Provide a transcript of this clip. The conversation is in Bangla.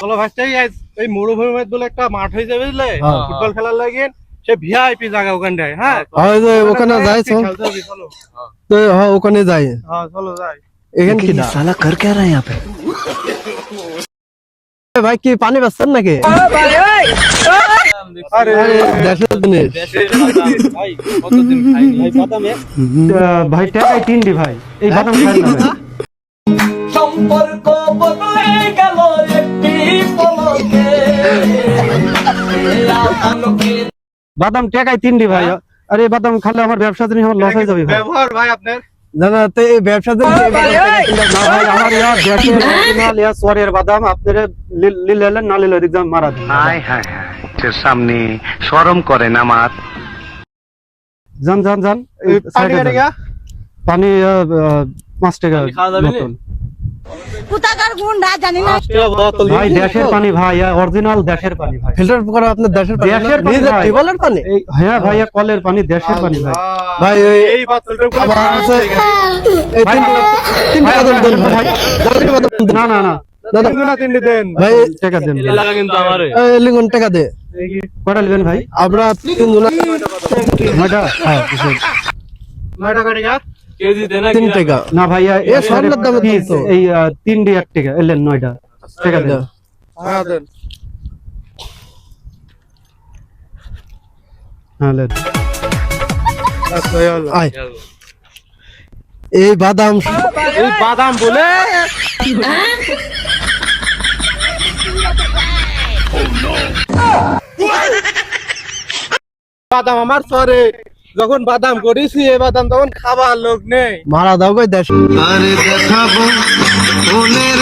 চলো ভাই এই মরুভূমির মধ্যে বলে একটা মাঠ হয়ে যাবে বুঝলে ফুটবল খেলার লাগে সে ভিআইপি জায়গা ওখানটায় হ্যাঁ ওখানে যাই চলো তো ওখানে যাই হ্যাঁ চলো যাই এখানে কি না साला कर क्या रहा है यहाँ पे ভাই কি পানি পাচ্ছেন নাকি আরে দেশের জিনিস ভাই কতদিন খাইনি ভাই বাদামে ভাই টাকাই তিনটি ভাই এই বাদাম খাই না ভাই। সম্পর্ক বদলে গেল একটি পলকে আলোকে বাদাম টাকাই তিনটি ভাই আরে বাদাম খালে আমার ব্যবসা জিনিস আমার লস হয়ে যাবে ভাই ব্যবহার ভাই আপনার জানা তো এই ব্যবসা জিনিস না ভাই আমার ইয়ার দেশের অরিজিনাল ইয়া সরের বাদাম আপনারা লিলেলেন না লিলে এক্সাম মারা দেন হায় হায় হায় তোর সামনে শরম করে না আমার জান জান জান এই পানি কেটে গা পানি 5 টাকা খাওয়া যাবে না? বোতল। কোথাকার গুন্ডা জানি না বোতল ভাই দেশের পানি ভাই অরিজিনাল দেশের পানি ভাই ফিল্টার করা আপনার দেশের পানি দেশের পানি নিজের ভাই। টিউবওয়েলের পানি এই হ্যাঁ ভাই কলের পানি দেশের পানি ভাই ভাই এই বোতলটা আবার আছে এই ভাই, তিন টাকা দাম দেন ভাই না না না দাদা তিনটে দেন ভাই টাকা দেন ভাই। লাগা কিন্তু আমারে এই লিগুন টাকা দে কটা নেবেন ভাই আমরা তিনজন নয়টা হ্যাঁ 9 টাকা টাকা কেজি দেন 3 টাকা না ভাইয়া এ স্বর্ণের দামের দাম piece, তো। এই 3 1 টাকা এলেন 9টা টাকা দেন হ্যাঁ দেন হ্যাঁ লেন আচ্ছা হলো আয় এই বাদাম এই বাদাম বলে বাদাম আমার সরে যখন বাদাম করেছি এই বাদাম তখন খাবার লোক নেই মারা দাও কই দেশ আরে দেখাবো মনের